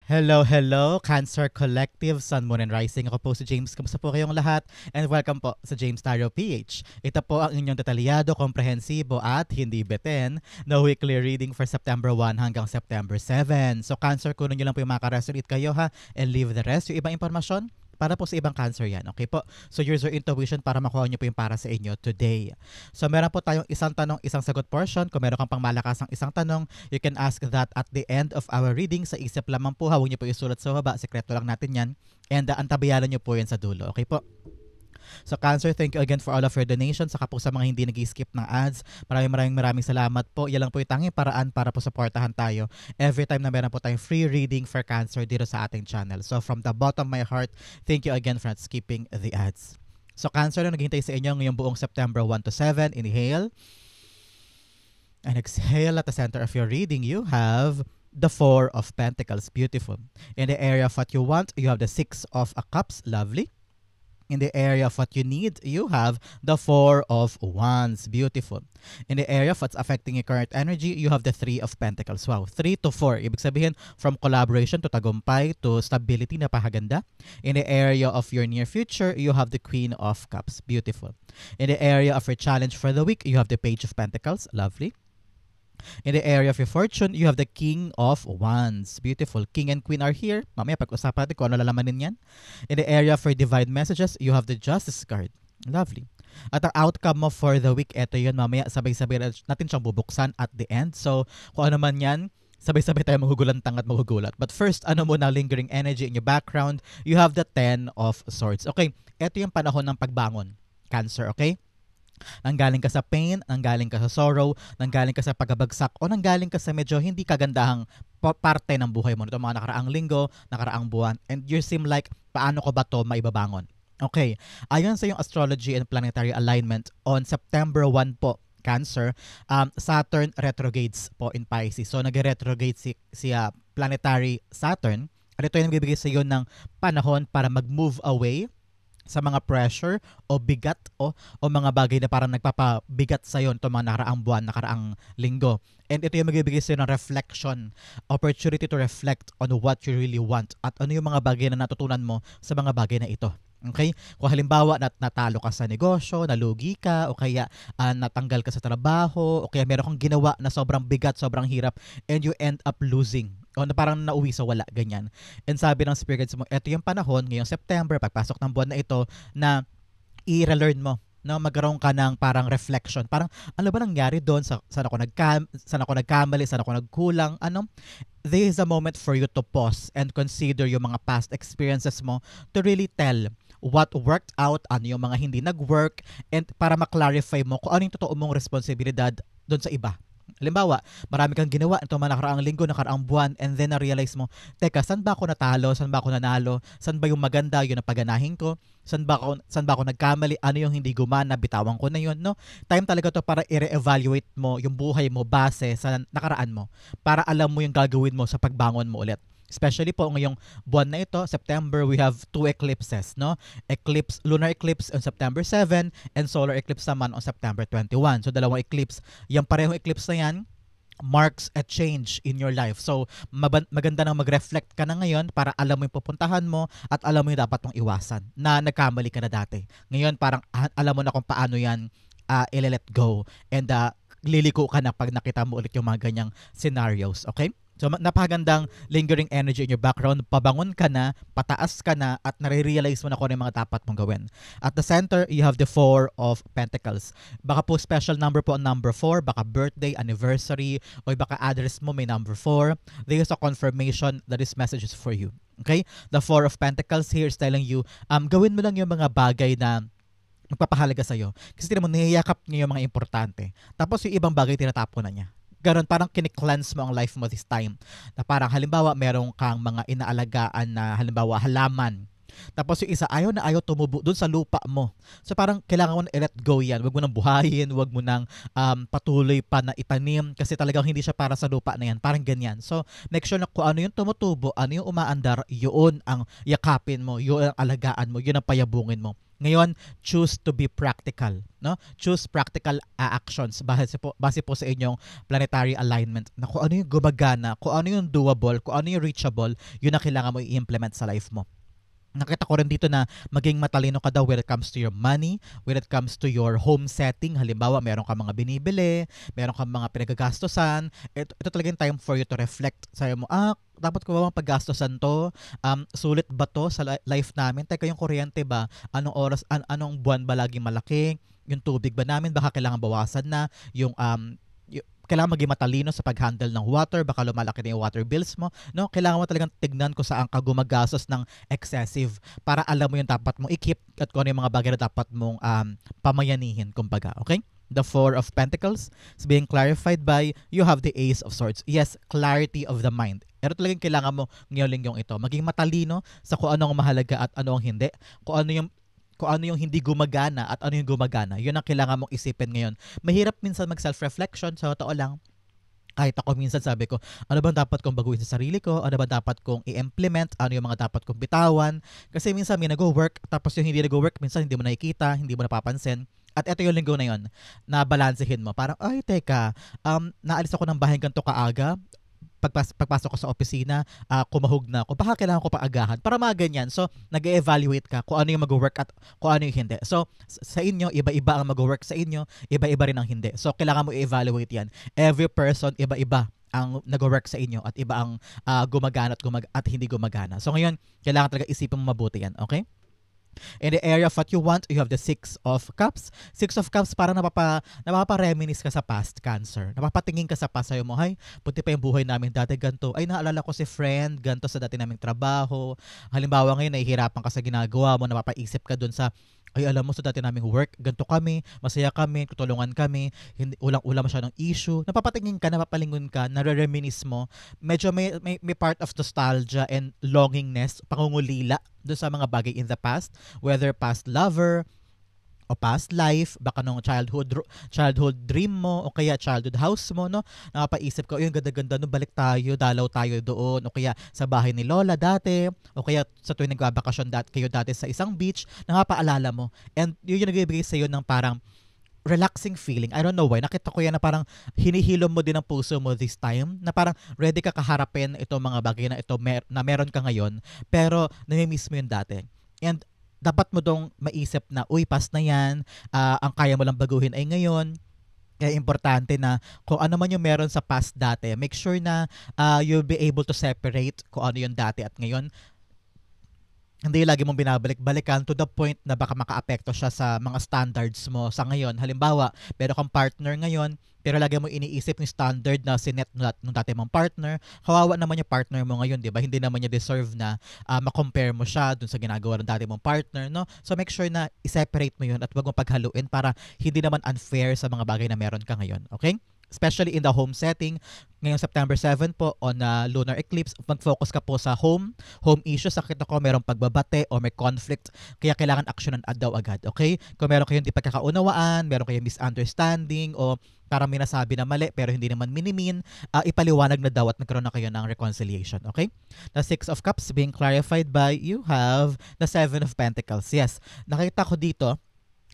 Hello, hello, Cancer Collective, Sun, Moon, and Rising. Ako po si James. Kamusta po kayong lahat? And welcome po sa James Tarot PH. Ito po ang inyong detalyado, komprehensibo at hindi beten na weekly reading for September 1 hanggang September 7. So Cancer, kunin nyo lang po yung makaresonate kayo ha and leave the rest. Yung ibang impormasyon, para po sa ibang Cancer yan. Okay po? So use your intuition para makuha nyo po yung para sa inyo today. So meron po tayong isang tanong, isang sagot portion. Kung meron kang pang malakasang isang tanong, you can ask that at the end of our reading. Sa isip lamang po, huwag nyo po isulat sa baba. Sekreto lang natin yan. And antabayanan nyo po yan sa dulo. Okay po? So Cancer, thank you again for all of your donations. Saka po sa mga hindi nag-skip ng ads, maraming salamat po. Yan lang po yung tanging paraan para po supportahan tayo every time na meron po tayong free reading for Cancer dito sa ating channel. So from the bottom of my heart, thank you again for not skipping the ads. So Cancer, na naghihintay sa inyo ngayong buong September 1 to 7, inhale. And exhale. At the center of your reading, you have the Four of Pentacles. Beautiful. In the area of what you want, you have the Six of Cups. Lovely. In the area of what you need, you have the Four of Wands. Beautiful. In the area of what's affecting your current energy, you have the Three of Pentacles. Wow, 3 to 4. Ibig sabihin, from collaboration to tagumpay to stability, napakaganda. In the area of your near future, you have the Queen of Cups. Beautiful. In the area of your challenge for the week, you have the Page of Pentacles. Lovely. In the area of your fortune, you have the King of Wands. Beautiful. King and Queen are here. Mamaya pag-usapan natin kung ano lalamanin yan. In the area of your divine messages, you have the Justice card. Lovely. At ang outcome mo for the week, eto yun. Mamaya sabay-sabay natin siyang bubuksan at the end. So, kung ano man yan, sabay-sabay tayo mahugulantang at mahugulat. But first, ano muna lingering energy in your background? You have the Ten of Swords. Okay, eto yung panahon ng pagbangon. Cancer, okay? Nanggaling ka sa pain, nanggaling ka sa sorrow, nanggaling ka sa pagabagsak, o nanggaling ka sa medyo hindi kagandahang parte ng buhay mo. Ito mga nakaraang linggo, nakaraang buwan, and you seem like, paano ko ba to maibabangon? Okay, ayon sa yung astrology and planetary alignment, on September 1 po, Cancer, Saturn retrogrades po in Pisces. So nag-retrograde si planetary Saturn, at ito yung nagbibigay sa iyo ng panahon para mag-move away sa mga pressure o bigat o mga bagay na parang nagpapabigat sa iyo itong mga nakaraang buwan, nakaraang linggo. And ito yung magbibigay sa iyo ng reflection, opportunity to reflect on what you really want at ano yung mga bagay na natutunan mo sa mga bagay na ito. Okay? Kung halimbawa natalo ka sa negosyo, nalugi ka, o kaya natanggal ka sa trabaho, o kaya meron kang ginawa na sobrang bigat, sobrang hirap, and you end up losing. O na parang nauwi sa wala, ganyan. And sabi ng spirit guides mo, ito yung panahon, ngayong September, pagpasok ng buwan na ito, na i-relearn mo, no, magkaroon ka ng parang reflection. Parang ano ba nangyari doon? Saan ako nagkamali? Saan ako nagkulang? Ano? This is a moment for you to pause and consider yung mga past experiences mo to really tell what worked out, ano yung mga hindi nag-work, and para ma-clarify mo kung ano yung totoo mong responsibilidad doon sa iba. Halimbawa, marami kang ginawa ito mga nakaraang linggo, nakaraang buwan, and then na-realize mo, teka, saan ba ako natalo? Saan ba ako nanalo? Saan ba yung maganda, yung napaganahin ko? Saan ba ako nagkamali? Ano yung hindi gumana? Bitawan ko na yun, no? Time talaga to para i-re-evaluate mo yung buhay mo base sa nakaraan mo para alam mo yung gagawin mo sa pagbangon mo ulit. Especially po ngayong buwan na ito, September, we have 2 eclipses, no? Lunar eclipse on September 7 and solar eclipse naman on September 21. So dalawang eclipse. Yung parehong eclipse na yan marks a change in your life. So maganda nang mag-reflect ka na ngayon para alam mo yung pupuntahan mo at alam mo yung dapat mong iwasan na nagkamali ka na dati. Ngayon parang alam mo na kung paano yan i-let go and liliko ka na pag nakita mo ulit yung mga ganyang scenarios. Okay? So napakagandang lingering energy in your background, pabangon ka na, pataas ka na, at nare-realize mo na kung ano yung mga dapat mong gawin. At the center, you have the Four of Pentacles. Baka po special number po ang number 4, baka birthday, anniversary, o baka address mo may number 4. There is a confirmation that this message is for you. Okay? The Four of Pentacles here is telling you, gawin mo lang yung mga bagay na magpapahalaga sa'yo. Kasi tinan mo, niyayakap niya yung mga importante. Tapos yung ibang bagay, tinatapon na niya. Ganon, parang kinikleanse mo ang life mo this time. Na parang halimbawa, merong kang mga inaalagaan na halimbawa halaman. Tapos yung isa, ayaw na ayaw tumubo doon sa lupa mo. So parang kailangan mo na i-let go yan. Huwag mo nang buhayin, huwag mo nang patuloy pa na itanim kasi talagang hindi siya para sa lupa na yan. Parang ganyan. So make sure na kung ano yung tumutubo, ano yung umaandar, yun ang yakapin mo, yun ang alagaan mo, yun ang payabungin mo. Ngayon, choose to be practical, no? Choose practical actions base po sa inyong planetary alignment na kung ano yung gumagana, kung ano yung doable, kung ano yung reachable, yun na kailangan mo i-implement sa life mo. Nakita ko rin dito na maging matalino ka daw when it comes to your money, when it comes to your home setting. Halimbawa, meron ka mga binibili, meron ka mga pinagagastosan. Ito talaga yung time for you to reflect. Sabi mo, dapat ko ba bang paggastosan to? Sulit ba to sa life namin? Teka, yung kuryente ba? Anong oras, anong buwan ba laging malaki? Yung tubig ba namin? Baka kailangan bawasan na? Kailangan maging matalino sa pag-handle ng water, baka lumalaki na yung water bills mo, no? Kailangan mo talagang tignan kung saan ka gumagastos ng excessive para alam mo yung dapat mong i-keep at kung ano yung mga bagay na dapat mong pamayanihin, kumbaga, okay? The Four of Pentacles is being clarified by you have the Ace of Swords. Yes, clarity of the mind. Pero talagang kailangan mo ngayong linggong ito. Maging matalino sa kung ano ang mahalaga at ano ang hindi. Kung ano yung hindi gumagana at ano yung gumagana. Yun ang kailangan mong isipin ngayon. Mahirap minsan mag-self-reflection. Sa totoo lang, kahit ako minsan sabi ko, ano bang dapat kong baguhin sa sarili ko? Ano bang dapat kong i-implement? Ano yung mga dapat kong bitawan? Kasi minsan may nag-work, tapos yung hindi nag-work, minsan hindi mo nakikita, hindi mo napapansin. At ito yung linggo na yun, na balansehin mo. Parang, ay, teka, naalis ako ng bahay ganito kaaga, pagpasok ko sa opisina, kumahog na ako. Baka kailangan ko paagahan. Para mga ganyan. So, nag-evaluate ka kung ano yung mag-work at kung ano yung hindi. So, sa inyo, iba-iba ang mag-work sa inyo, iba-iba rin ang hindi. So, kailangan mo i-evaluate yan. Every person, iba-iba ang nag-work sa inyo at iba ang gumagana at hindi gumagana. So, ngayon, kailangan talaga isipin mo mabuti yan. Okay? In the area of what you want, you have the Six of Cups. Six of Cups, parang napapa-reminisce ka sa past, Cancer. Napapatingin ka sa past, sa'yo mo, ay, puti pa yung buhay namin dati, ganito. Ay, naalala ko si friend, ganito sa dati naming trabaho. Halimbawa ngayon, nahihirapan ka sa ginagawa mo, napapaisip ka dun sa, ay, alam mo, sa dati naming work, ganito kami, masaya kami, tutulungan kami, ulang-ulam siya ng issue. Napapatingin ka, napapalingon ka, nare-reminisce mo. Medyo may part of nostalgia and longingness, pangungulila doon sa mga bagay in the past, whether past lover o past life, baka nung childhood dream mo o kaya childhood house mo, no? Napapaisip ka, yung ganda-ganda, no, balik tayo, dalaw tayo doon, o kaya sa bahay ni Lola dati, o kaya sa tuwing nagbabakasyon kayo dati sa isang beach, napapaalala mo. And yun yung nagbibigay sa'yo ng parang relaxing feeling. I don't know why. Nakita ko yan na parang hinihilom mo din ang puso mo this time, na parang ready ka kaharapin itong mga bagay na ito na meron ka ngayon, pero namimiss mo yun dati. And dapat mo dong maisip na, uy, past na yan, ang kaya mo lang baguhin ay ngayon. Kaya importante na kung ano man yung meron sa past dati, make sure na you'll be able to separate kung ano yung dati at ngayon. Hindi lagi mong binabalik-balikan to the point na baka makaapekto siya sa mga standards mo sa ngayon. Halimbawa, meron kang partner ngayon, pero lagi mo iniisip yung standard na sinet nung dati mong partner. Kawawa naman yung partner mo ngayon, di ba? Hindi naman niya deserve na ma-compare mo siya dun sa ginagawa ng dati mong partner, no? So make sure na i-separate mo yun at wag mo paghaluin para hindi naman unfair sa mga bagay na meron ka ngayon. Okay? Especially in the home setting, ngayong September 7 po on lunar eclipse, mag-focus ka po sa home issues. Sakit ako merong pagbabate o may conflict, kaya kailangan aksyonan daw agad, okay? Kung meron kayong di pagkakaunawaan, meron kayong misunderstanding o parang minasabi na mali pero hindi naman minimin, ipaliwanag na daw at nagkaroon na kayo ng reconciliation, okay? The Six of Cups being clarified by you have the Seven of Pentacles. Yes, nakita ko dito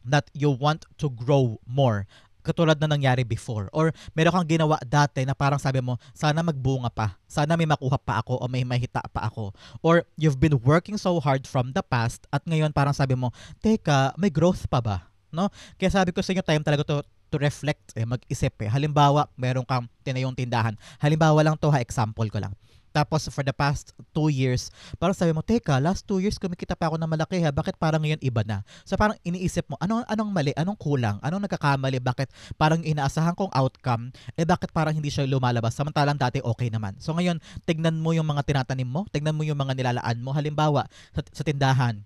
that you want to grow more, katulad na nangyari before, or meron kang ginawa dati na parang sabi mo, sana magbunga pa, sana may makuha pa ako o may mahita pa ako, or you've been working so hard from the past at ngayon parang sabi mo, teka, may growth pa ba? No? Kaya sabi ko sa inyo, time talaga to reflect, mag-isip. Halimbawa, meron kang tinayong tindahan. Halimbawa lang to, example ko lang. Tapos for the past 2 years, parang sabi mo, teka, last 2 years kumikita pa ako na malaki bakit parang ngayon iba na? So parang iniisip mo, anong mali, anong kulang, anong nagkakamali, bakit parang inaasahan kong outcome, bakit parang hindi siya lumalabas, samantalang dati okay naman. So ngayon, tignan mo yung mga tinatanim mo, tignan mo yung mga nilalaan mo, halimbawa sa tindahan,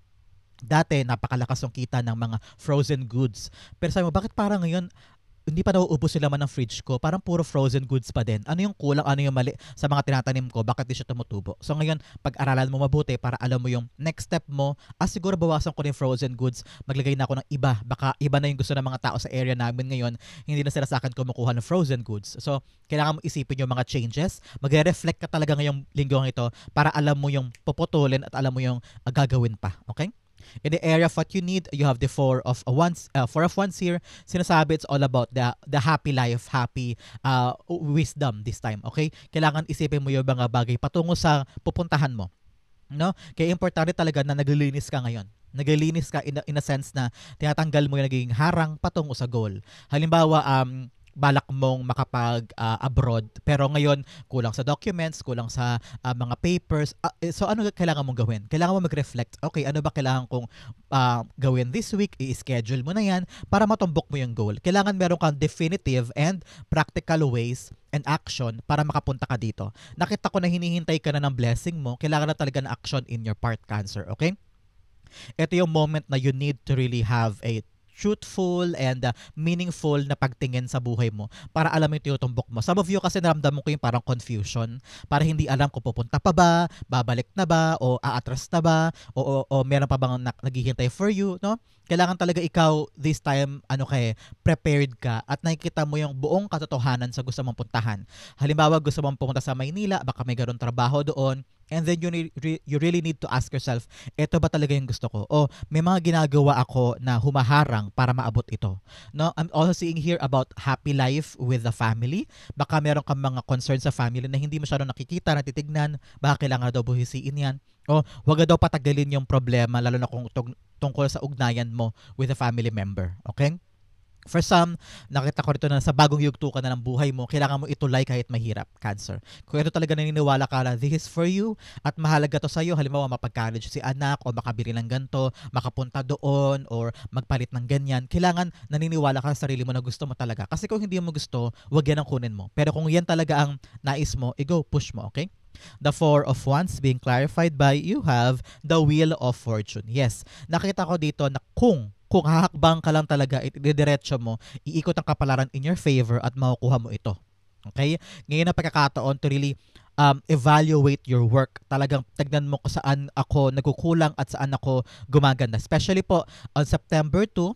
dati napakalakas yung kita ng mga frozen goods. Pero sabi mo, bakit parang ngayon hindi pa nauubos sila man ng fridge ko, parang puro frozen goods pa din. Ano yung kulang, ano yung mali sa mga tinatanim ko, bakit di siya tumutubo? So ngayon, pag-aralan mo mabuti para alam mo yung next step mo, siguro bawasan ko na yung frozen goods, maglagay na ako ng iba, baka iba na yung gusto ng mga tao sa area namin ngayon, hindi na sila sa akin kumukuha ng frozen goods. So kailangan mo isipin yung mga changes, magre-reflect ka talaga ngayong linggong ito para alam mo yung puputulin at alam mo yung gagawin pa, okay? In the area of what you need, you have the four of wands here. Sinasabi it's all about the happy life, happy wisdom this time, okay? Kailangan isipin mo yung mga bagay patungo sa pupuntahan mo, no? Kaya importante talaga na naglilinis ka ngayon. Naglilinis ka in a sense na tinatanggal mo yung nagiging harang patungo sa goal. Halimbawa, balak mong makapag-abroad pero ngayon kulang sa documents, kulang sa mga papers. So ano kailangan mong gawin? Kailangan mo mag-reflect. Okay, ano ba kailangan kong gawin this week? I-schedule mo na yan para matumbok mo yung goal. Kailangan meron kang definitive and practical ways and action para makapunta ka dito. Nakita ko na hinihintay ka na ng blessing mo. Kailangan na talaga ng action in your part, Cancer. Okay? Ito yung moment na you need to really have a truthful and meaningful na pagtingin sa buhay mo para alam mo yung tinutumbok mo. Some of you kasi naramdaman ko yung parang confusion, para hindi alam kung pupunta pa ba, babalik na ba, o aatras na ba, o meron pa bang naghihintay for you, no? Kailangan talaga ikaw this time, prepared ka at nakikita mo yung buong katotohanan sa gusto mong puntahan. Halimbawa, gusto mong pumunta sa Maynila, baka may ganun trabaho doon, and then you really need to ask yourself, ito ba talaga yung gusto ko? O may mga ginagawa ako na humaharang para maabot ito. No? I'm also seeing here about happy life with the family. Baka meron kang mga concerns sa family na hindi masyado nakikita, natitignan. Baka kailangan daw buhisiin yan. O wag daw patagalin yung problema, lalo na kung tungkol sa ugnayan mo with a family member. Okay? For some, nakita ko rito na sa bagong yugto ka na ng buhay mo, kailangan mo itulay kahit mahirap, Cancer. Kung ito talaga naniniwala ka na this is for you at mahalaga to sa'yo, halimbawa mapag-college si anak o makabili ng ganito, makapunta doon or magpalit ng ganyan, kailangan naniniwala ka sa sarili mo na gusto mo talaga. Kasi kung hindi mo gusto, wag yan ang kunin mo. Pero kung yan talaga ang nais mo, i-go, push mo, okay? The Four of Wands being clarified by you have the Wheel of Fortune. Yes, nakita ko dito na kung hahakbang ka lang talaga, ididiretso mo, iikot ang kapalaran in your favor at makukuha mo ito. Okay? Ngayon ang pagkakataon to really evaluate your work. Talagang tignan mo kung saan ako nagkukulang at saan ako gumaganda. Especially po on September 2,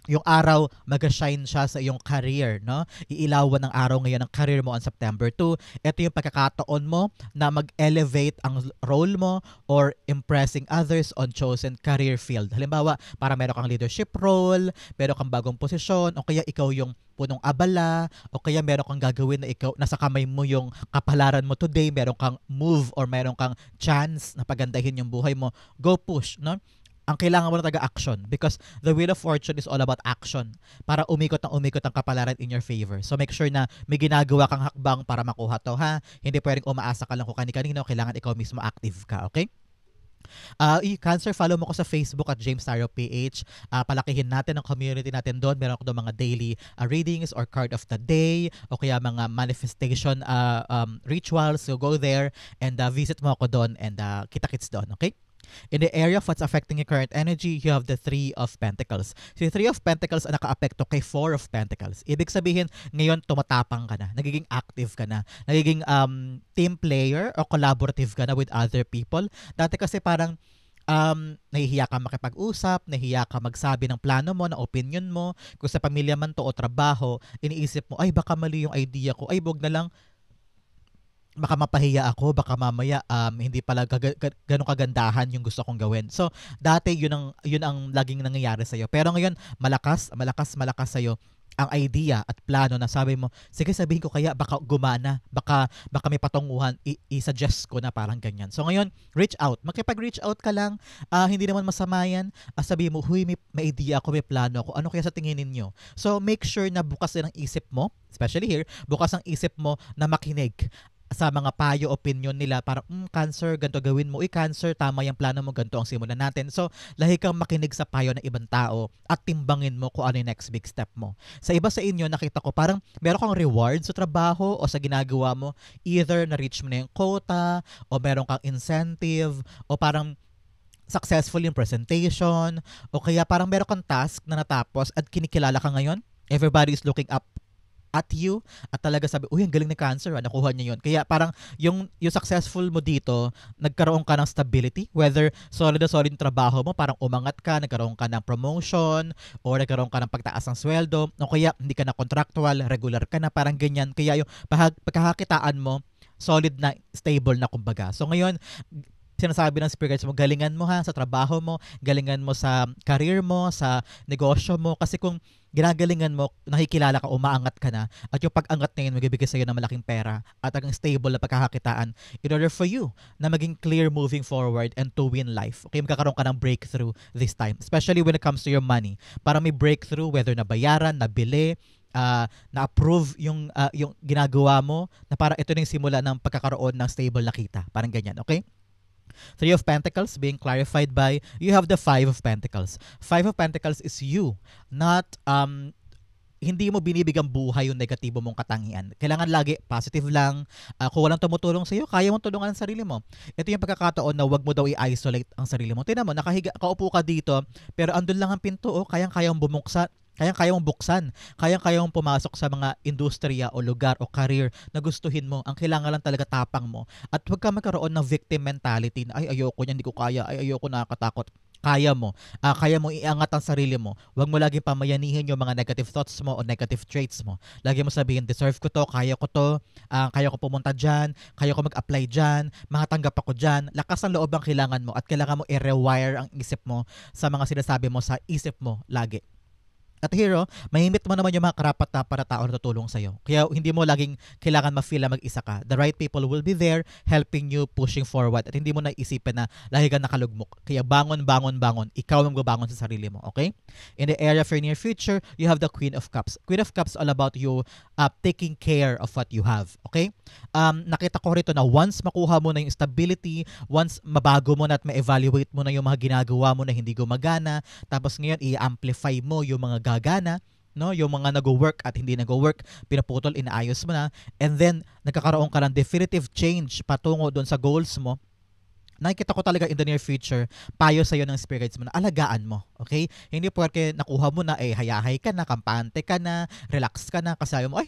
yung araw mag-shine siya sa iyong career, no? Iilawan ng araw ngayon ang career mo on September 2. Ito yung pagkakataon mo na mag-elevate ang role mo or impressing others on chosen career field. Halimbawa, para meron kang leadership role, meron kang bagong posisyon, o kaya ikaw yung punong abala, o kaya meron kang gagawin na ikaw, nasa kamay mo yung kapalaran mo today, meron kang move or meron kang chance na pagandahin yung buhay mo, go push, no? Ang kailangan mo na taga-action because the Wheel of Fortune is all about action para umikot ang kapalaran in your favor. So make sure na may ginagawa kang hakbang para makuha to, ha? Hindi pwedeng umaasa ka lang kung kani-kanino, kailangan ikaw mismo active ka, okay? Cancer, follow mo ko sa Facebook at James Tario PH. Palakihin natin ang community natin doon. Meron ako doon mga daily readings or card of the day o kaya mga manifestation rituals. So go there and visit mo ako doon and kita-kits doon, okay? In the area of what's affecting your current energy, you have the Three of Pentacles. So yung Three of Pentacles ang naka-apekto kay Four of Pentacles. Ibig sabihin, ngayon tumatapang ka na, nagiging active ka na, nagiging team player o collaborative ka na with other people. Dati kasi parang nahihiya ka makipag-usap, nahihiya ka magsabi ng plano mo, ng opinion mo. Kung sa pamilya man to o trabaho, iniisip mo, ay baka mali yung idea ko, ay wag na lang, baka mapahiya ako, baka mamaya hindi pala ganun kagandahan yung gusto kong gawin. So, dati yun ang laging nangyayari sa'yo. Pero ngayon, malakas sa'yo ang idea at plano na sabi mo, sige sabihin ko kaya baka gumana, baka may patunguhan, i-suggest ko na parang ganyan. So ngayon, reach out. Makipag-reach out ka lang, hindi naman masama yan. Sabihin mo, huy, may idea ako, may plano ako. Ano kaya sa tingin ninyo? So make sure na bukas din ang isip mo, especially here, bukas ang isip mo na makinig sa mga payo, opinion nila para, Cancer, ganito gawin mo. Cancer, tama yung plano mo, ganito ang simulan natin. So, lahi kang makinig sa payo ng ibang tao at timbangin mo kung ano yung next big step mo. Sa iba sa inyo, nakita ko parang meron kang reward sa trabaho o sa ginagawa mo. Either na-reach mo na yung quota o meron kang incentive o parang successful yung presentation o kaya parang meron kang task na natapos at kinikilala ka ngayon. Everybody is looking up at you at talaga sabi, uy, ang galing ni Cancer, nakuha niya yun. Kaya parang yung successful mo dito, nagkaroon ka ng stability, whether solid na solid yung trabaho mo, parang umangat ka, nagkaroon ka ng promotion, or nagkaroon ka ng pagtaas ng sweldo, o kaya hindi ka na contractual, regular ka na, parang ganyan. Kaya yung pagkakakitaan mo, solid na, stable na kumbaga. So ngayon, sinasabi ng spirit guides mo, galingan mo ha sa trabaho mo, galingan mo sa career mo, sa negosyo mo. Kasi kung ginagalingan mo, nakikilala ka, umaangat ka na, at yung pag-angat na yun, magbibigay sa'yo ng malaking pera at ang stable na pagkakakitaan in order for you na maging clear moving forward and to win life. Okay, magkakaroon ka ng breakthrough this time, especially when it comes to your money. Para may breakthrough, whether nabayaran, nabili, na-approve yung ginagawa mo, na para ito na yung simula ng pagkakaroon ng stable na kita. Parang ganyan, okay? Three of Pentacles being clarified by, you have the Five of Pentacles. Five of Pentacles is you, not, hindi mo binibigang buhay yung negatibo mong katangian. Kailangan lagi positive lang. Kung walang tumutulong sa iyo, kaya mong tulungan ang sarili mo. Ito yung pagkakataon na wag mo daw i-isolate ang sarili mo. Tingnan mo, nakahiga, kaupo ka dito, pero andun lang ang pinto, kayang-kayang bumuksan. Kayang-kayang buksan, kayang-kayang pumasok sa mga industriya o lugar o career na gustuhin mo. Ang kailangan lang talaga tapang mo. At huwag ka magkaroon ng victim mentality na, ay ayoko niyan, hindi ko kaya, ay ayoko, nakakatakot. Kaya mo. Kaya mo iangat ang sarili mo. Huwag mo laging pamayanihin yung mga negative thoughts mo o negative traits mo. Lagi mo sabihin, deserve ko to, kaya ko to, kaya ko pumunta dyan, kaya ko mag-apply dyan, makatanggap ako dyan. Lakas ng loob ang kailangan mo at kailangan mo i-rewire ang isip mo sa mga sinasabi mo sa isip mo lagi. At hero, mahimit mo naman yung mga karapat na para tao na tutulong sa'yo. Kaya hindi mo laging kailangan ma-feel na mag-isa ka. The right people will be there helping you pushing forward. At hindi mo na isipin na lagi ka nakalugmok. Kaya bangon, bangon, bangon. Ikaw ang babangon sa sarili mo. Okay? In the area of your near future, you have the Queen of Cups. Queen of Cups all about you taking care of what you have. Okay? Nakita ko rito na once makuha mo na yung stability, once mabago mo na at ma-evaluate mo na yung mga ginagawa mo na hindi gumagana, tapos ngayon i-amplify mo yung mga gagana, no, yung mga nag-work at hindi nag-work, pinaputol, inaayos mo na, and then nagkakaroon ka ng definitive change patungo doon sa goals mo. Nakikita ko talaga in the near future, payo sa'yo ng spirits mo na alagaan mo, okay? Hindi porque nakuha mo na, hayahay ka na, kampante ka na, relax ka na, kasi ayaw mo,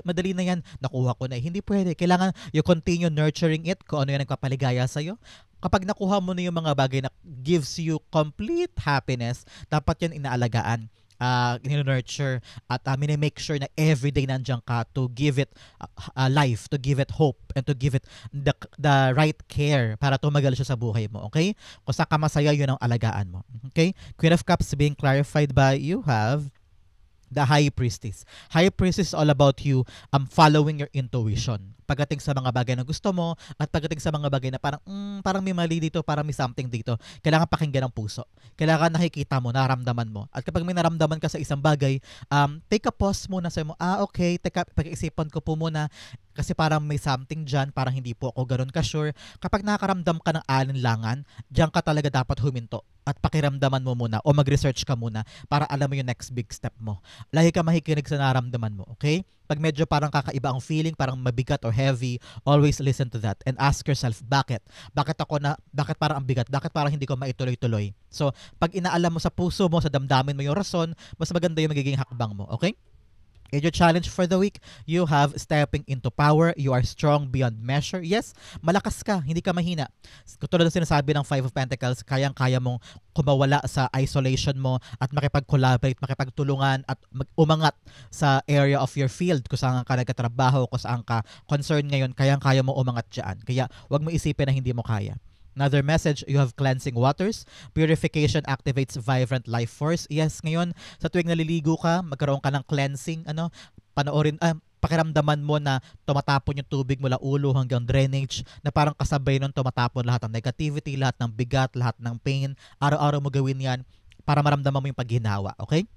madali na yan, nakuha ko na. Hindi pwede. Kailangan you continue nurturing it kung ano yung nagpapaligaya sa'yo. Kapag nakuha mo na yung mga bagay na gives you complete happiness, dapat yan inaalagaan. Nurture at make sure na everyday nandiyan ka to give it life, to give it hope, and to give it the right care para tumagal siya sa buhay mo, okay? Kung saan ka masaya, yun ang alagaan mo, okay? Queen of Cups being clarified by, you have the High Priestess. High Priestess is all about you following your intuition. Pagdating sa mga bagay na gusto mo at pagdating sa mga bagay na parang may mali dito, parang may something dito, kailangan pakinggan ng puso. Kailangan nakikita mo, naramdaman mo. At kapag may naramdaman ka sa isang bagay, take a pause muna sa mo. Okay, pag-iisipan ko po muna kasi parang may something dyan, parang hindi po ako ganun ka-sure. Kapag nakakaramdam ka ng alinlangan, dyan ka talaga dapat huminto at pakiramdaman mo muna o mag-research ka muna para alam mo yung next big step mo. Lagi ka makikinig sa naramdaman mo, okay? Pag medyo parang kakaiba ang feeling, parang mabigat or heavy, always listen to that and ask yourself, bakit? Bakit parang ang bigat? Bakit parang hindi ko maituloy-tuloy? So, pag inaalam mo sa puso mo, sa damdamin mo yung rason, mas maganda yung magiging hakbang mo, okay? And your challenge for the week, you have stepping into power. You are strong beyond measure. Yes, malakas ka, hindi ka mahina. Katulad ng sinasabi ng Five of Pentacles, kayang-kaya mong kumawala sa isolation mo at makipag-collaborate, makipagtulungan at umangat sa area of your field kung saan ka nagkatrabaho, kung saan ka concerned ngayon, kayang-kaya mo umangat dyan. Kaya wag mo isipin na hindi mo kaya. Another message, you have cleansing waters. Purification activates vibrant life force. Yes, ngayon, sa tuwing naliligo ka, magkaroon ka ng cleansing, pakiramdaman mo na tumatapon yung tubig mula ulo hanggang drainage, na parang kasabay nun tumatapon lahat ng negativity, lahat ng bigat, lahat ng pain. Araw-araw mo gawin yan para maramdaman mo yung paghinawa, okay?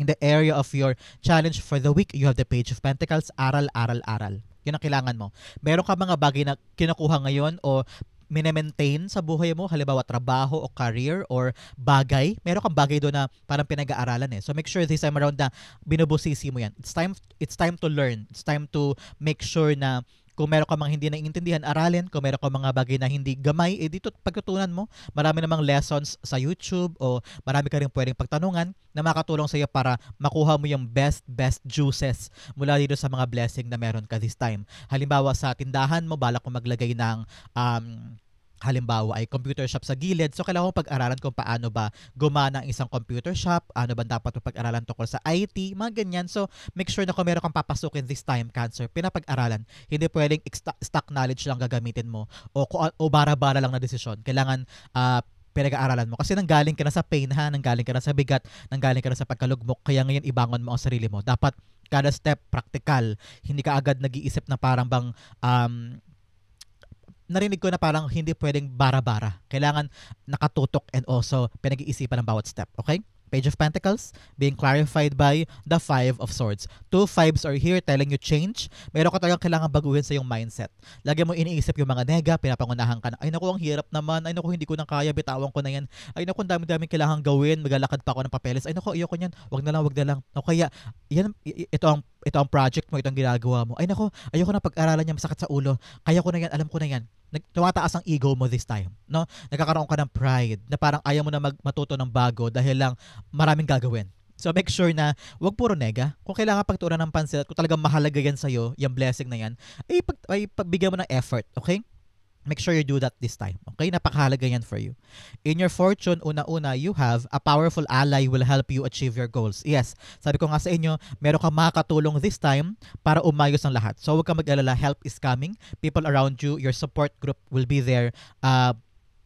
In the area of your challenge for the week, you have the Page of Pentacles. Aral, aral, aral. Yun ang kailangan mo. Meron ka mga bagay na kinukuha ngayon o mine-maintain sa buhay mo, halimbawa trabaho o career or bagay, meron kang bagay doon na parang pinag-aaralan So make sure this time around na binubusisi mo yan. It's time to learn. It's time to make sure na kung meron ka mga hindi naiintindihan, aralin. Kung meron ka mga bagay na hindi gamay, dito pagtutunan mo. Marami namang lessons sa YouTube o marami ka rin pwedeng pagtanungan na makatulong sa iyo para makuha mo yung best juices mula dito sa mga blessing na meron ka this time. Halimbawa sa tindahan mo, balak mo maglagay ng halimbawa ay computer shop sa gilid. So, kailangan mo pag-aralan kung paano ba gumana ang isang computer shop, ano ba dapat mo pag-aralan tungkol sa IT, mga ganyan. So, make sure na kung meron kang papasukin this time, Cancer, pinapag-aralan. Hindi pwedeng stock knowledge lang gagamitin mo o bara-bara lang na desisyon. Kailangan pinag-aaralan mo. Kasi nanggaling ka na sa pain, nanggaling ka na sa bigat, nanggaling ka na sa pagkalugmok, kaya ngayon ibangon mo ang sarili mo. Dapat kada step practical. Hindi ka agad nag-iisip na parang bang narinig ko na parang hindi pwedeng bara-bara. Kailangan nakatutok and also pinag-iisipan ng bawat step. Okay? Page of Pentacles being clarified by the Five of Swords. 2 fives are here telling you change. Meron ka talagang kailangan baguhin sa iyong mindset. Lagi mo iniisip yung mga nega, pinapangunahan ka na, ay naku, ang hirap naman, ay naku, hindi ko na kaya, bitawan ko na yan, ay naku, ang dami-daming kailangan gawin, maglalakad pa ako ng papeles, ay naku, ayoko niyan, wag na lang. O kaya, ito ang project mo, ito ang ginagawa mo, ay naku, ayoko na pag-aralan niya, masakit sa ulo, kaya ko na yan, alam ko na yan. Tumataas ang ego mo this time, no? Nagkakaroon ka ng pride na parang ayaw mo na matuto ng bago dahil lang maraming gagawin. So make sure na wag puro nega. Kung kailangan pagtuunan ng pansin at kung talagang mahalaga yan sa'yo, yung blessing na yan, ay pagbigyan mo ng effort, okay? Make sure you do that this time. Okay? Napakahalaga yan for you. In your fortune, una-una, you have a powerful ally will help you achieve your goals. Yes, sabi ko nga sa inyo, meron kang makakatulong this time para umayos ang lahat. So huwag kang mag-alala, help is coming. People around you, your support group will be there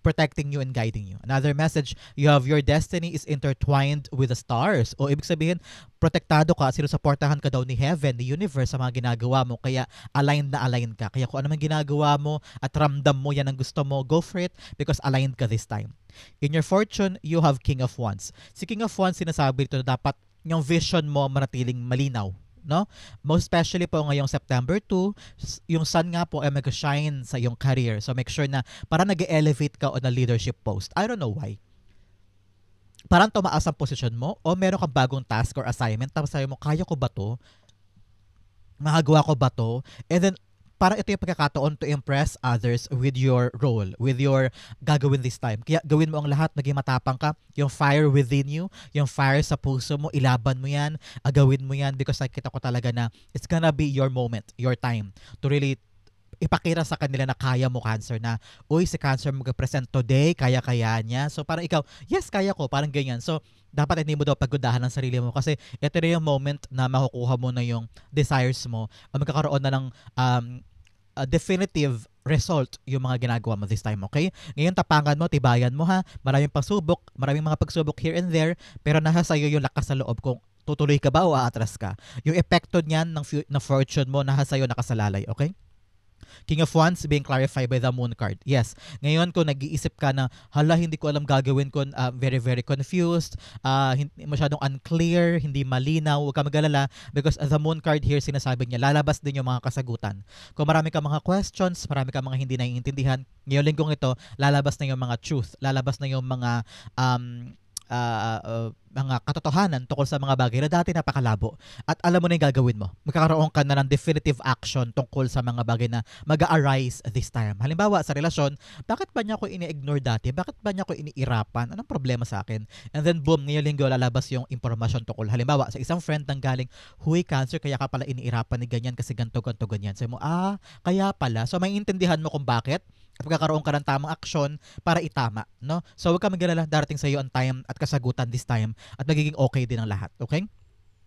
protecting you and guiding you. Another message, you have your destiny is intertwined with the stars. O ibig sabihin, protektado ka, sinusuportahan ka daw ni heaven, the universe sa mga ginagawa mo. Kaya aligned na aligned ka. Kaya kung ano man ginagawa mo at ramdam mo yan ang gusto mo, go for it because aligned ka this time. In your fortune, you have King of Wands. Si King of Wands, sinasabi ito na dapat yung vision mo manatiling malinaw. No? Most especially po ngayong September 2, yung sun nga po ay mag-shine sa iyong career. So make sure na parang nag-elevate ka on a leadership post. I don't know why. Parang tumaas ang posisyon mo o meron kang bagong task or assignment tapos sabi mo, kaya ko ba to? Magagawa ko ba to? And then parang ito yung pagkakataon to impress others with your role, with your gagawin this time. Kaya gawin mo ang lahat, maging matapang ka, yung fire within you, yung fire sa puso mo, ilaban mo yan, agawin mo yan because nakita ko talaga na it's gonna be your moment, your time to really ipakita sa kanila na kaya mo, Cancer, na uy, si Cancer mag-present today, kaya-kaya niya. So parang ikaw, yes, kaya ko, parang ganyan. So dapat hindi mo daw pagudahan ng sarili mo kasi ito na yung moment na makukuha mo na yung desires mo o magkakaroon na ng definitive result yung mga ginagawa mo this time, okay? Ngayon, tapangan mo, tibayan mo maraming mga pagsubok here and there, pero nasa sa'yo yung lakas sa loob kung tutuloy ka ba o aatras ka. Yung epekto niyan ng fortune mo, nasa sa'yo nakasalalay, okay? King of Wands being clarified by the Moon card. Yes, ngayon kung nag-iisip ka na, hala, hindi ko alam gagawin ko, very, very confused, masyadong unclear, hindi malinaw, huwag ka mag-alala because the Moon card here, sinasabi niya, lalabas din yung mga kasagutan. Kung marami ka mga questions, marami ka mga hindi naiintindihan, ngayong linggong ito, lalabas na yung mga truth, lalabas na yung mga mga katotohanan tungkol sa mga bagay na dati napakalabo at alam mo na yung gagawin mo. Magkakaroon ka na ng definitive action tungkol sa mga bagay na mag-arise this time. Halimbawa, sa relasyon, bakit ba niya ako ini-ignore dati? Bakit ba niya ako iniirapan? Anong problema sa akin? And then boom, ngayong linggo lalabas yung impormasyon tungkol. Halimbawa, sa isang friend nang galing, huy, Cancer, kaya ka pala iniirapan ni ganyan kasi ganto, ganyan. Sabi mo, kaya pala. So, may intindihan mo kung bakit at magkakaroon ka ng tamang aksyon para itama, no? So, huwag ka mag-alala, darating sa iyo ang time at kasagutan this time at magiging okay din ang lahat, okay?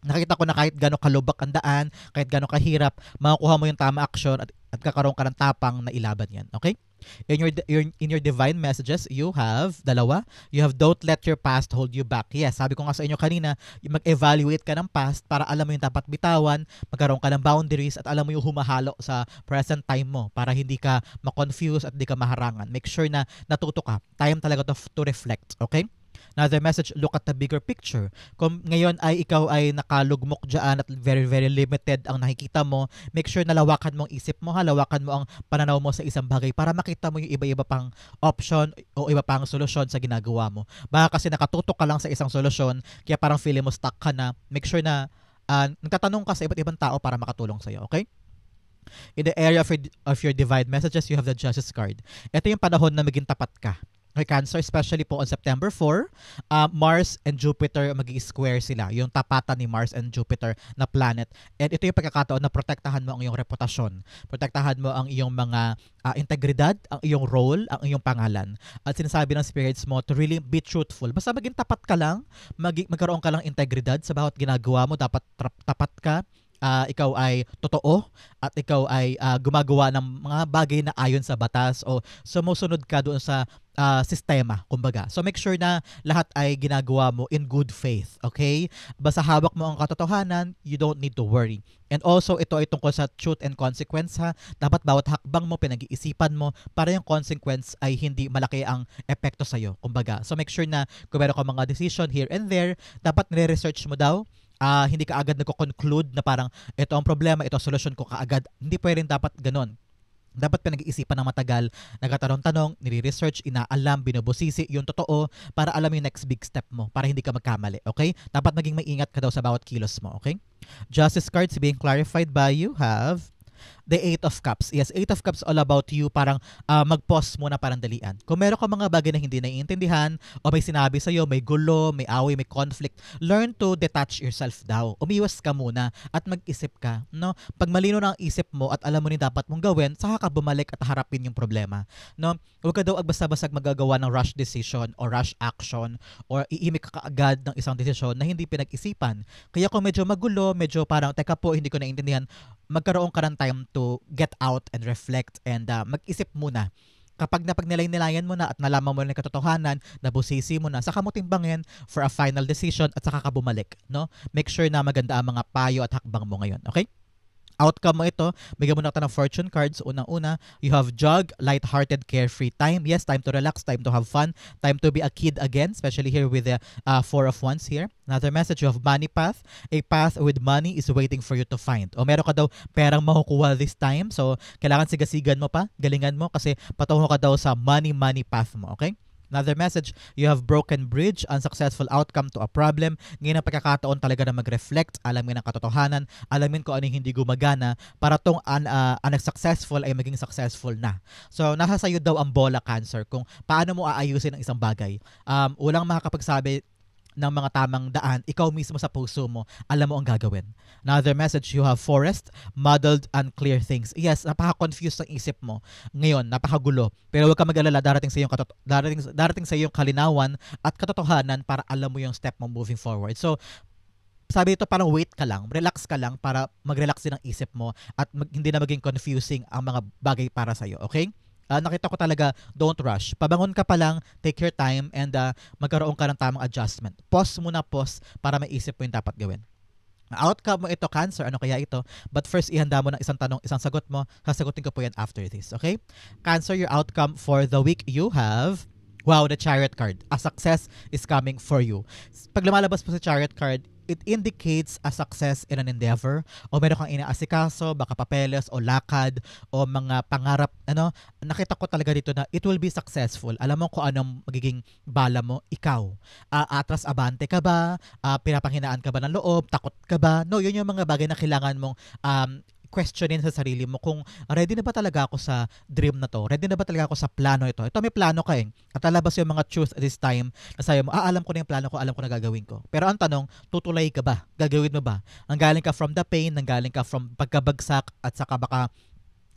Nakita ko na kahit gano'ng kalubak ang daan, kahit gano'ng kahirap, makukuha mo yung tamang aksyon at kakaroon ka ng tapang na ilaban yan, okay? In your divine messages, you have, you have don't let your past hold you back. Yes, sabi ko nga sa inyo kanina, mag-evaluate ka ng past para alam mo yung dapat bitawan, magkaroon ka ng boundaries at alam mo yung humahalo sa present time mo para hindi ka ma-confuse at hindi ka maharangan. Make sure na natuto ka. Time talaga to reflect, okay? Another message, look at the bigger picture. Kung ngayon ay ikaw ay nakalugmok dyan at very, very limited ang nakikita mo, make sure na lawakan mo ang isip mo, lawakan mo ang pananaw mo sa isang bagay para makita mo yung iba-iba pang option o iba pang solusyon sa ginagawa mo. Baka kasi nakatutok ka lang sa isang solusyon, kaya parang feeling mo stuck ka na. Make sure na nagtatanong ka sa iba't ibang tao para makatulong sa'yo, okay? In the area of your divine messages, you have the Justice card. Ito yung panahon na maging tapat ka. Okay, Cancer, especially po on September 4, Mars and Jupiter mag-i-square sila, yung tapatan ni Mars and Jupiter na planet. And ito yung pagkakataon na protektahan mo ang iyong reputasyon, protektahan mo ang iyong mga integridad, ang iyong role, ang iyong pangalan. At sinasabi ng spirits mo to really be truthful. Basta maging tapat ka lang, magkaroon ka lang integridad sa bawat ginagawa mo, dapat tapat ka. Ikaw ay totoo at ikaw ay gumagawa ng mga bagay na ayon sa batas o sumusunod ka doon sa sistema, kumbaga. So make sure na lahat ay ginagawa mo in good faith, okay? Basta hawak mo ang katotohanan, you don't need to worry. And also, ito ay tungkol sa truth and consequence, ha. Dapat bawat hakbang mo, pinag-iisipan mo para yung consequence ay hindi malaki ang epekto sa'yo, kumbaga. So make sure na kung meron ka mga decision here and there, dapat nire-research mo daw. Hindi ka agad nagko-conclude na parang ito ang problema, ito ang solusyon ko kaagad. Hindi pwedeng dapat ganon. Dapat pinag-iisipan ng matagal, nagtatanong-tanong, nire-research, inaalam, binubusisi yung totoo para alam yung next big step mo, para hindi ka magkamali, okay? Dapat maging maingat ka daw sa bawat kilos mo, okay? Justice cards being clarified by you have the Eight of Cups. Yes, Eight of Cups all about you. Parang mag-pause muna, parang dalian. Kung meron ka mga bagay na hindi naiintindihan o may sinabi sa'yo, may gulo, may away, may conflict, learn to detach yourself daw. Umiwas ka muna at mag-isip ka. No? Pag malino na ang isip mo at alam mo ni dapat mong gawin, saka ka bumalik at harapin yung problema. No? Huwag ka daw agbasa-basag magagawa ng rush decision or rush action or iimik ka kaagad ng isang desisyon na hindi pinag-isipan. Kaya kung medyo magulo, medyo parang, teka po, hindi ko naiintindihan, magkaroon ka ng time to get out and reflect and mag-isip muna. Kapag napagnilay-nilayan mo na at nalaman mo na yung katotohanan, nabusisi mo na, saka mo timbangin for a final decision at saka ka bumalik. No? Make sure na maganda ang mga payo at hakbang mo ngayon. Okay? Outcome mo ito, bigyan mo na ng fortune cards. Unang-una, you have jog, light-hearted, carefree time. Yes, time to relax, time to have fun, time to be a kid again, especially here with the Four of Wands here. Another message, you have money path. A path with money is waiting for you to find. O meron ka daw perang makukuha this time. So, kailangan sigasigan mo pa, galingan mo kasi patungo ka daw sa money path mo. Okay? Another message, you have broken bridge, unsuccessful outcome to a problem. Ngayon ang pagkakataon talaga na mag-reflect, alamin ang katotohanan, alamin kung ano yung hindi gumagana para tong unsuccessful ay maging successful na. So, nasa sayo daw ang bola, Cancer, kung paano mo aayusin ang isang bagay. Walang makakapagsabi ng mga tamang daan, ikaw mismo sa puso mo, alam mo ang gagawin. Another message, you have forest, muddled, unclear things. Yes, napaka-confused ang isip mo. Ngayon, napakagulo. Pero huwag ka mag-alala, darating sa iyong kalinawan at katotohanan para alam mo yung step mo moving forward. So, sabi ito, parang wait ka lang, relax ka lang para mag-relax din ang isip mo at hindi na maging confusing ang mga bagay para sa'yo. Okay? Nakita ko talaga, don't rush. Pabangon ka pa lang, take your time, and magkaroon ka ng tamang adjustment. Pause muna, para maisip mo yung dapat gawin. Outcome mo ito, Cancer, ano kaya ito? But first, ihanda mo ng isang tanong, isang sagot mo. Sasagutin ko po yan after this, okay? Cancer, your outcome for the week, you have, wow, the Chariot card. A success is coming for you. Pag lumalabas po sa Chariot card, it indicates a success in an endeavor o meron kang inaasikaso, baka papeles o lakad o mga pangarap. Nakita ko talaga dito na it will be successful. Alam mo kung anong magiging bala mo, ikaw. Atras abante ka ba? Pinapanghinaan ka ba ng loob? Takot ka ba? No, yun yung mga bagay na kailangan mong questionin sa sarili mo kung ready na ba talaga ako sa dream na to? Ready na ba talaga ako sa plano ito? Ito may plano ka eh. At lalabas yung mga truth at this time na sabi mo, alam ko na yung plano ko, alam ko na gagawin ko. Pero ang tanong, tutulay ka ba? Gagawin mo ba? Nanggaling ka from the pain, nanggaling ka from pagkabagsak at saka baka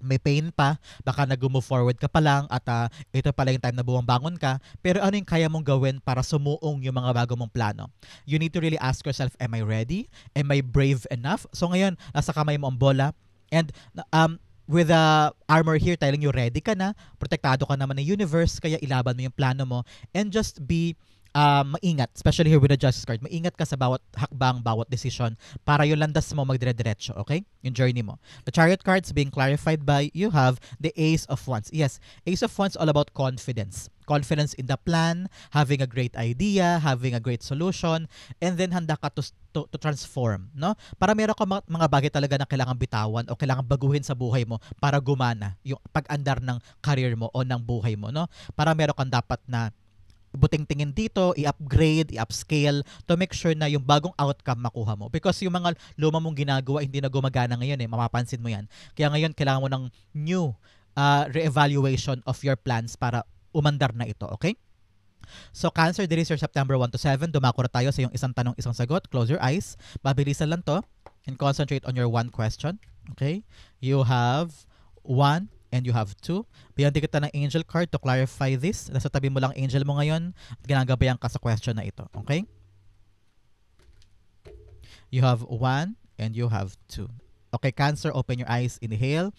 may pain pa, baka nag-move forward ka pa lang at ito pala yung time na buwang-bangon ka, pero ano yung kaya mong gawin para sumuong yung mga bago mong plano? You need to really ask yourself, am I ready? Am I brave enough? So ngayon, nasa kamay mo ang bola, and with the armor here telling you ready ka na, protektado ka naman ng universe, kaya ilaban mo yung plano mo, and just be maingat, especially here with the Justice card. Maingat ka sa bawat hakbang, bawat decision para yung landas mo magdire-diretso, okay? Yung journey mo. The Chariot cards being clarified by, you have the Ace of Wands. Yes, Ace of Wands all about confidence. Confidence in the plan, having a great idea, having a great solution, and then handa ka to transform, no? Para meron ka mga bagay talaga na kailangan bitawan o kailangan baguhin sa buhay mo para gumana yung pag-andar ng career mo o ng buhay mo, no? Para meron kang dapat na buting-tingin dito, i-upgrade, i-upscale to make sure na yung bagong outcome makuha mo. Because yung mga luma mong ginagawa hindi na gumagana ngayon eh, mapapansin mo yan. Kaya ngayon kailangan mo ng new re-evaluation of your plans para umandar na ito, okay? So Cancer, this is your September 1 to 7. Dumako na tayo sa yung isang tanong, isang sagot. Close your eyes. Mabilisan lang to. And concentrate on your one question. Okay? You have 1 and you have 2. Bigyan din kita ng angel card to clarify this. Nasa tabi mo lang angel mo ngayon at ginagabayan ka sa question na ito. Okay? You have 1 and you have 2. Okay, Cancer, open your eyes. Inhale.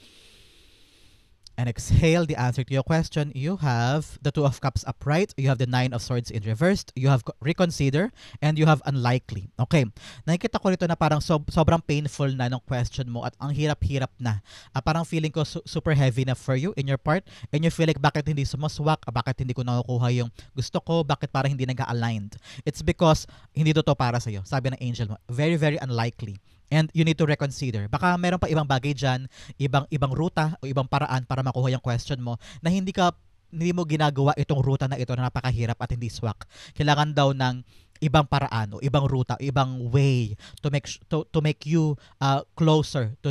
And exhale the answer to your question. You have the 2 of Cups upright. You have the 9 of Swords in reversed. You have reconsider. And you have unlikely. Okay. Nakikita ko rito na parang sobrang painful na ng question mo at ang hirap-hirap na. Parang feeling ko super heavy na for you in your part. And you feel like bakit hindi sumaswak? Bakit hindi ko nakukuha yung gusto ko? Bakit parang hindi nag-aligned? It's because hindi to para sa'yo. Sabi ng angel mo. Very, very unlikely. And you need to reconsider. Baka meron pa ibang bagay dyan, ibang ruta o ibang paraan para makuha yung question mo na hindi mo ginagawa itong ruta na ito na napakahirap at hindi swak. Kailangan daw ng ibang paraan o ibang ruta, ibang way to make you closer to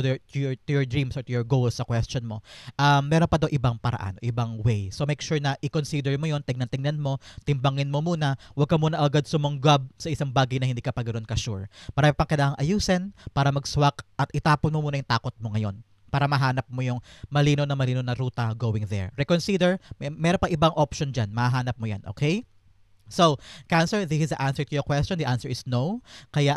your dreams or to your goals sa question mo. Meron pa daw ibang paraan, ibang way. So make sure na i-consider mo yon, tingnan mo, timbangin mo muna, huwag ka muna agad sumanggab sa isang bagay na hindi ka pa ganoon ka-sure. Marami pang kailangang ayusin para mag-swak at itapon mo muna yung takot mo ngayon para mahanap mo yung malino na ruta going there. Reconsider, meron pa ibang option dyan, mahanap mo yan, okay? So, Cancer, this is the answer to your question. The answer is no. Kaya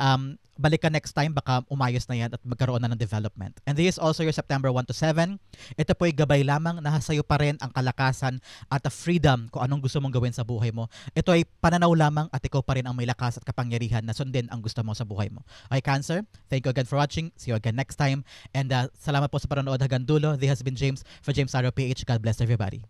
balik ka next time, baka umayos na yan at magkaroon na ng development. And this is also your September 1 to 7. Ito po'y gabay lamang, nasa iyo pa rin ang kalakasan at freedom kung anong gusto mong gawin sa buhay mo. Ito ay pananaw lamang at ikaw pa rin ang may lakas at kapangyarihan na sundin ang gusto mo sa buhay mo. Okay, Cancer, thank you again for watching. See you again next time. And salamat po sa panonood hanggang dulo. This has been James for James Tarot PH. God bless everybody.